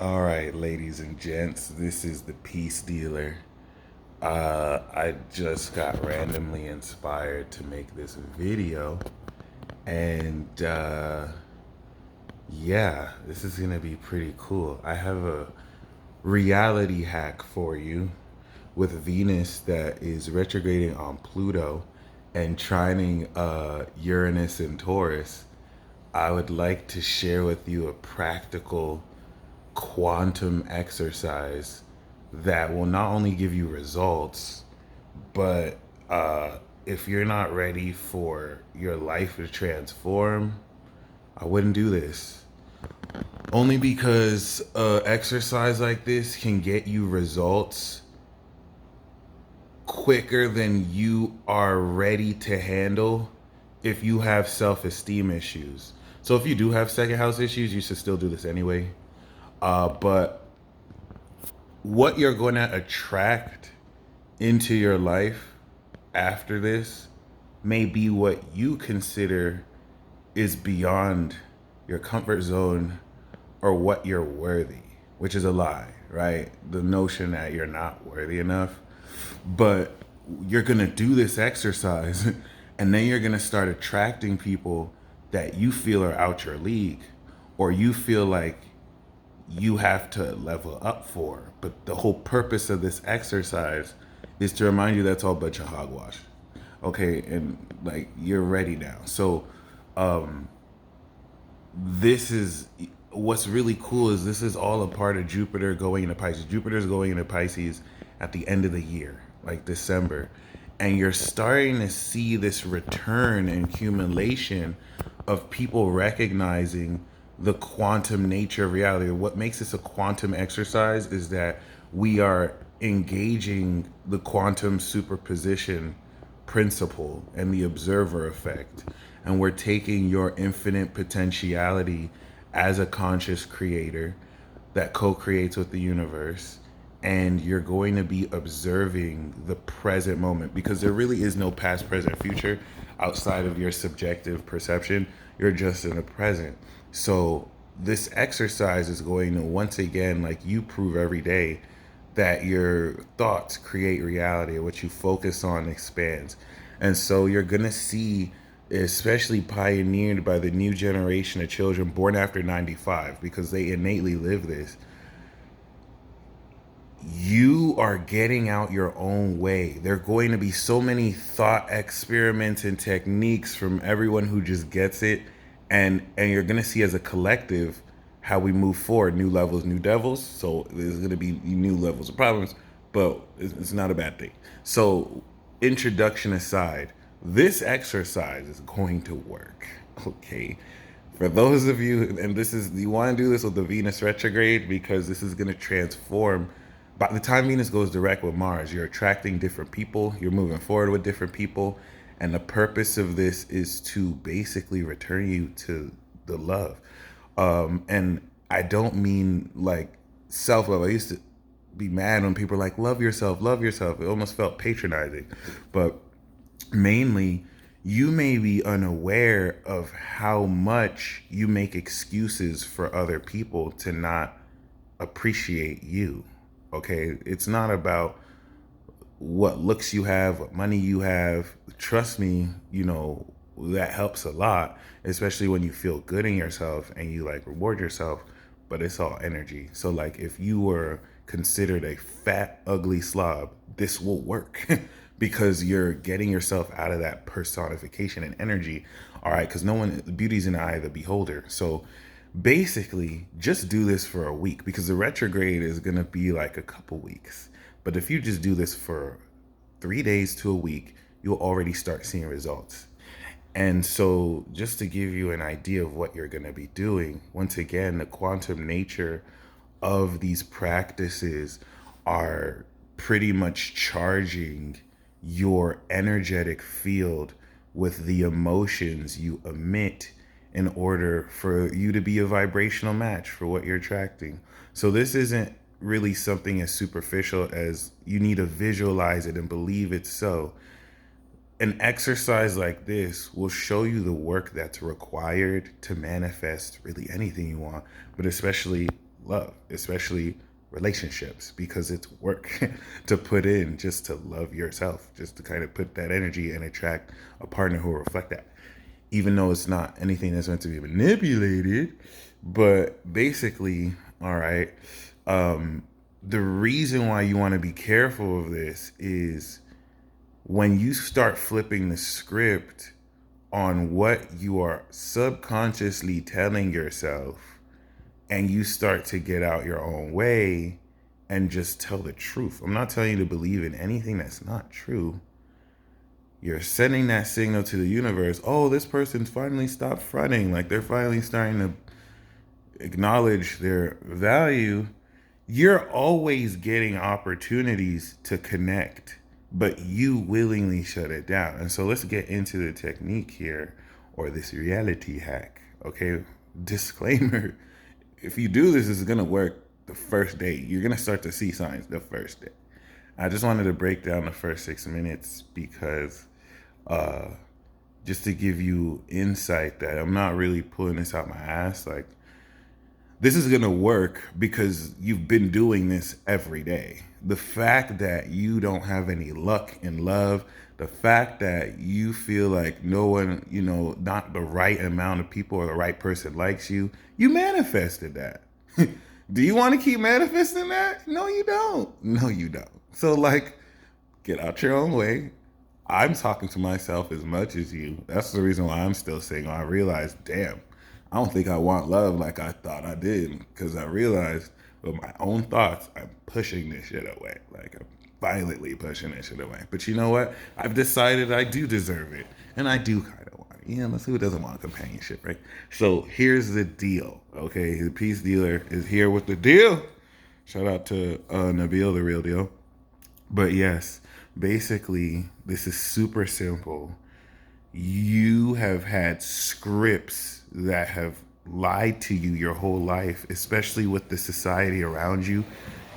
All right, ladies and gents, this is the Peace Dealer. I just got randomly inspired to make this video, and yeah, this is gonna be pretty cool. I have a reality hack for you with Venus that is retrograding on Pluto and trining Uranus and Taurus. I would like to share with you a practical quantum exercise that will not only give you results, but if you're not ready for your life to transform, I wouldn't do this. Only because exercise like this can get you results quicker than you are ready to handle if you have self-esteem issues. So if you do have second house issues, you should still do this anyway. But what you're going to attract into your life after this may be what you consider is beyond your comfort zone or what you're worthy, which is a lie, right? The notion that you're not worthy enough. But you're going to do this exercise and then you're going to start attracting people that you feel are out your league or you feel like you have to level up for. But the whole purpose of this exercise is to remind you that's all a bunch of hogwash. Okay, and like you're ready now. So this is what's really cool is this is all a part of Jupiter going into Pisces. Jupiter's going into Pisces at the end of the year, like December. And you're starting to see this return and accumulation of people recognizing the quantum nature of reality. What makes this a quantum exercise is that we are engaging the quantum superposition principle and the observer effect. And we're taking your infinite potentiality as a conscious creator that co-creates with the universe, and you're going to be observing the present moment because there really is no past, present, future outside of your subjective perception. You're just in the present. So this exercise is going to once again, like you prove every day, that your thoughts create reality. What you focus on expands. And so you're going to see, especially pioneered by the new generation of children born after 95, because they innately live this, you are getting out your own way. There are going to be so many thought experiments and techniques from everyone who just gets it. And you're going to see as a collective how we move forward, new levels, new devils. So there's going to be new levels of problems, but it's not a bad thing. So introduction aside, this exercise is going to work. Okay. For those of you, and this is, you want to do this with the Venus retrograde because this is going to transform. By the time Venus goes direct with Mars, you're attracting different people, you're moving forward with different people. And the purpose of this is to basically return you to the love. And I don't mean like self-love. I used to be mad when people were like, love yourself, love yourself. It almost felt patronizing. But mainly, you may be unaware of how much you make excuses for other people to not appreciate you. Okay, it's not about what looks you have, what money you have. Trust me, that helps a lot, especially when you feel good in yourself and you like reward yourself, but it's all energy. So like if you were considered a fat, ugly slob, this will work because you're getting yourself out of that personification and energy. All right, because no one, beauty's in the eye of the beholder. So basically just do this for a week because the retrograde is going to be like a couple weeks. But if you just do this for 3 days to a week, you'll already start seeing results. And so just to give you an idea of what you're going to be doing, once again, the quantum nature of these practices are pretty much charging your energetic field with the emotions you emit in order for you to be a vibrational match for what you're attracting. So this isn't really something as superficial as you need to visualize it and believe it's so. An exercise like this will show you the work that's required to manifest really anything you want, but especially love, especially relationships, because it's work to put in just to love yourself, just to kind of put that energy and attract a partner who will reflect that, even though it's not anything that's meant to be manipulated. But basically, all right, the reason why you want to be careful of this is when you start flipping the script on what you are subconsciously telling yourself, and you start to get out your own way and just tell the truth. I'm not telling you to believe in anything that's not true. You're sending that signal to the universe. Oh, this person's finally stopped fronting. Like, they're finally starting to acknowledge their value. You're always getting opportunities to connect, but you willingly shut it down. And so let's get into the technique here, or this reality hack. Okay, disclaimer: if you do this, it's gonna work the first day. You're gonna start to see signs the first day. I just wanted to break down the first 6 minutes because just to give you insight that I'm not really pulling this out my ass. Like, this is going to work because you've been doing this every day. The fact that you don't have any luck in love, the fact that you feel like no one, not the right amount of people or the right person likes you, you manifested that. Do you want to keep manifesting that? No, you don't. No, you don't. So, like, get out your own way. I'm talking to myself as much as you. That's the reason why I'm still single. I realized, damn, I don't think I want love like I thought I did, because I realized with my own thoughts, I'm pushing this shit away. Like, I'm violently pushing this shit away. But you know what? I've decided I do deserve it. And I do kind of want it. Let's see who doesn't want companionship, right? So here's the deal, okay? The peace dealer is here with the deal. Shout out to Nabil, the real deal. But yes, basically, this is super simple. You have had scripts that have lied to you your whole life, especially with the society around you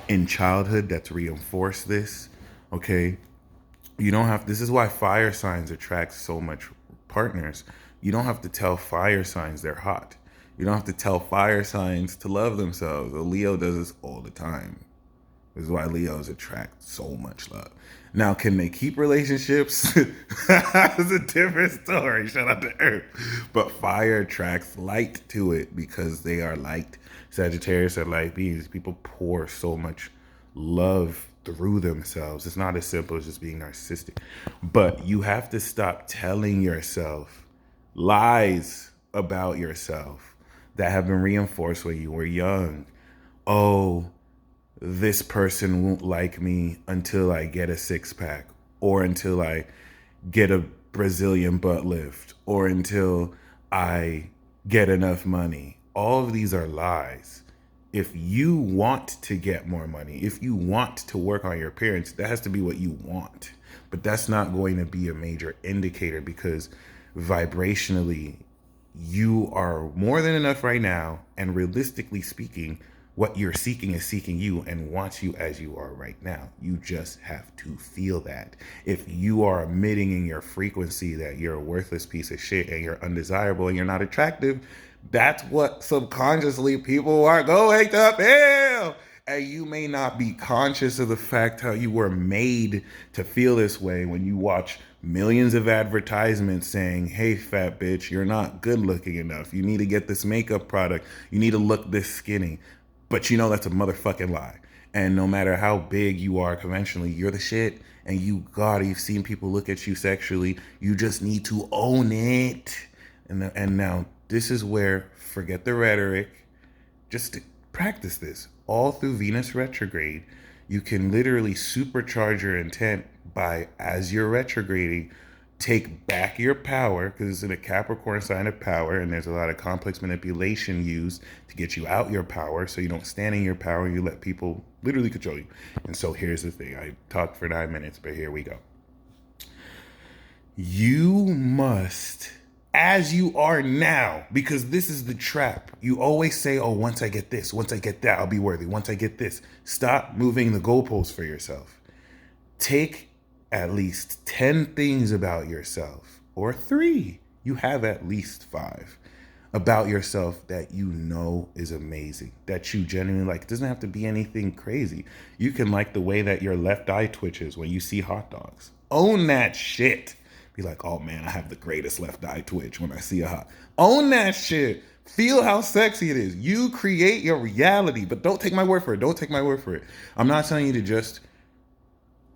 in childhood that's reinforced this. Okay, you don't have, this is why fire signs attract so much partners. You don't have to tell fire signs they're hot. You don't have to tell fire signs to love themselves. A Leo does this all the time. This is why Leos attract so much love. Now, can they keep relationships? That's a different story. Shout out to Earth. But fire attracts light to it because they are light. Sagittarius are light beings. People pour so much love through themselves. It's not as simple as just being narcissistic. But you have to stop telling yourself lies about yourself that have been reinforced when you were young. Oh, this person won't like me until I get a six-pack, or until I get a Brazilian butt lift, or until I get enough money. All of these are lies. If you want to get more money, if you want to work on your appearance, that has to be what you want. But that's not going to be a major indicator, because vibrationally, you are more than enough right now, and realistically speaking, what you're seeking is seeking you and wants you as you are right now. You just have to feel that. If you are emitting in your frequency that you're a worthless piece of shit and you're undesirable and you're not attractive, that's what subconsciously people are going to feel. And you may not be conscious of the fact how you were made to feel this way when you watch millions of advertisements saying, hey, fat bitch, you're not good looking enough. You need to get this makeup product. You need to look this skinny. But you know that's a motherfucking lie. And no matter how big you are conventionally, you're the shit. And you've seen people look at you sexually. You just need to own it. And now this is where, forget the rhetoric, just to practice this. All through Venus retrograde, you can literally supercharge your intent by, as you're retrograding, take back your power, because it's in a Capricorn sign of power, and there's a lot of complex manipulation used to get you out your power, so you don't stand in your power, you let people literally control you. And so here's the thing. I talked for 9 minutes, but here we go. You must, as you are now, because this is the trap. You always say, oh, once I get this, once I get that, I'll be worthy. Once I get this. Stop moving the goalposts for yourself. Take at least 10 things about yourself, or 3. You have at least 5. about yourself that you know is amazing, that you genuinely like. It doesn't have to be anything crazy. You can like the way that your left eye twitches when you see hot dogs. Own that shit. Be like, oh man, I have the greatest left eye twitch when I see a hot. Own that shit. Feel how sexy it is. You create your reality, but don't take my word for it. Don't take my word for it. I'm not telling you to just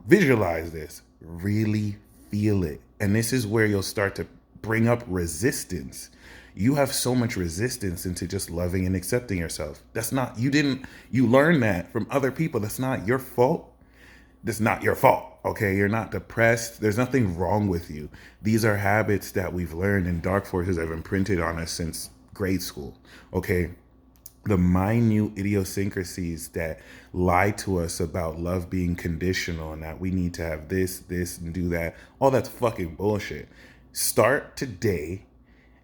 visualize this. Really feel it. And this is where you'll start to bring up resistance. You have so much resistance into just loving and accepting yourself. That's not, you learned that from other people. That's not your fault. That's not your fault. Okay. You're not depressed. There's nothing wrong with you. These are habits that we've learned and dark forces have imprinted on us since grade school. Okay. The minute idiosyncrasies that lie to us about love being conditional and that we need to have this, and do that, all that's fucking bullshit. Start today,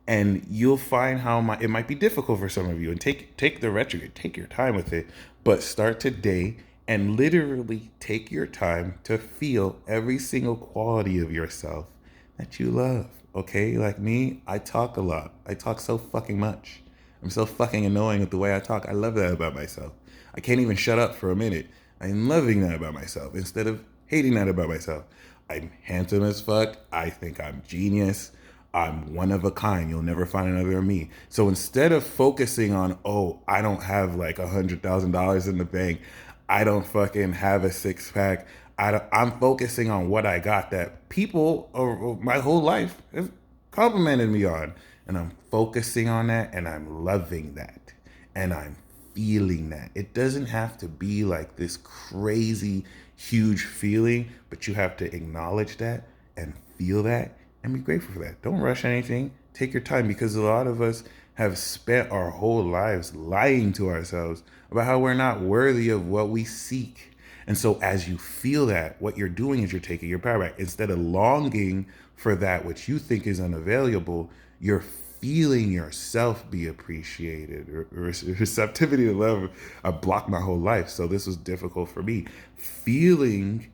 and you'll find how it might be difficult for some of you. And take the retrograde, take your time with it, but start today and literally take your time to feel every single quality of yourself that you love. Okay, like me, I talk a lot. I talk so fucking much. I'm so fucking annoying with the way I talk. I love that about myself. I can't even shut up for a minute. I'm loving that about myself instead of hating that about myself. I'm handsome as fuck. I think I'm genius. I'm one of a kind. You'll never find another of me. So instead of focusing on, oh, I don't have like $100,000 in the bank, I don't fucking have a six pack, I'm focusing on what I got that people my whole life have complimented me on. And I'm focusing on that, and I'm loving that, and I'm feeling that. It doesn't have to be like this crazy, huge feeling, but you have to acknowledge that and feel that and be grateful for that. Don't rush anything. Take your time, because a lot of us have spent our whole lives lying to ourselves about how we're not worthy of what we seek. And so as you feel that, what you're doing is you're taking your power back. Instead of longing for that which you think is unavailable, you're feeling yourself be appreciated. Receptivity to love, I blocked my whole life, so this was difficult for me. Feeling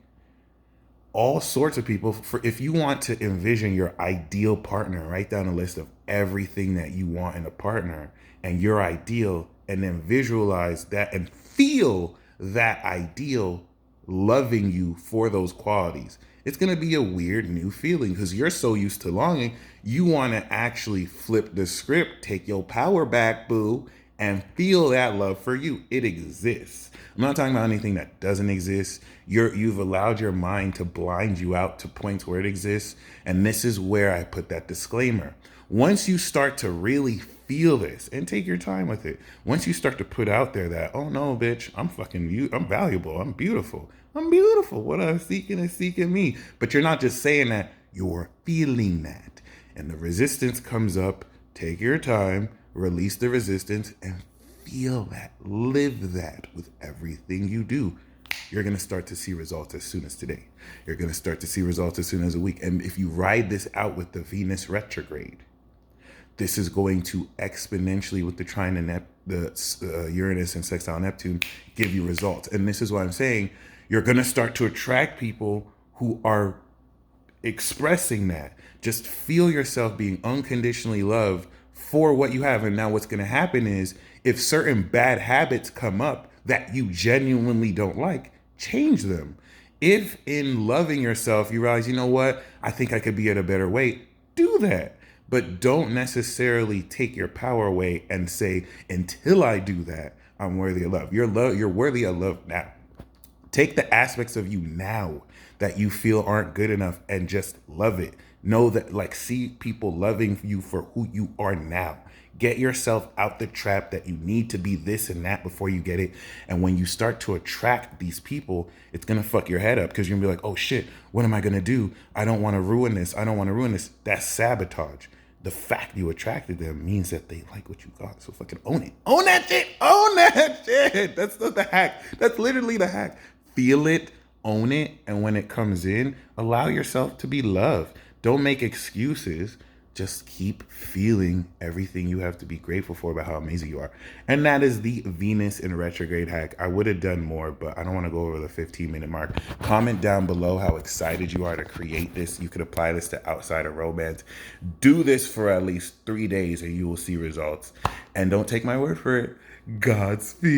all sorts of people. If you want to envision your ideal partner, write down a list of everything that you want in a partner and your ideal, and then visualize that and feel that ideal loving you for those qualities. It's going to be a weird new feeling because you're so used to longing. You want to actually flip the script, take your power back, boo, and feel that love for you. It exists. I'm not talking about anything that doesn't exist. You've allowed your mind to blind you out to points where it exists. And this is where I put that disclaimer. Once you start to really feel this, and take your time with it, once you start to put out there that, oh no, bitch, I'm fucking you, I'm valuable, I'm beautiful. What I'm seeking is seeking me. But you're not just saying that, you're feeling that. And the resistance comes up. Take your time, release the resistance, and feel that. Live that with everything you do. You're going to start to see results as soon as today. You're going to start to see results as soon as a week. And if you ride this out with the Venus retrograde, this is going to exponentially, with the trine and the Uranus and sextile Neptune, give you results. And this is why I'm saying you're going to start to attract people who are expressing that. Just feel yourself being unconditionally loved for what you have. And now what's going to happen is, if certain bad habits come up that you genuinely don't like, change them. If in loving yourself, you realize, you know what, I think I could be at a better weight, do that. But don't necessarily take your power away and say, until I do that, I'm worthy of love. You're worthy of love now. Take the aspects of you now that you feel aren't good enough and just love it. Know that, like, see people loving you for who you are now. Get yourself out the trap that you need to be this and that before you get it. And when you start to attract these people, it's going to fuck your head up, because you're going to be like, oh shit, what am I going to do? I don't want to ruin this. That's sabotage. The fact you attracted them means that they like what you got. So fucking own it. Own that shit. Own that shit. That's not the hack. That's literally the hack. Feel it, own it, and when it comes in, allow yourself to be loved. Don't make excuses. just keep feeling everything you have to be grateful for about how amazing you are. And that is the Venus in retrograde hack. I would have done more, but I don't want to go over the 15-minute mark. Comment down below how excited you are to create this. You could apply this to outside of romance. Do this for at least 3 days and you will see results. And don't take my word for it. Godspeed.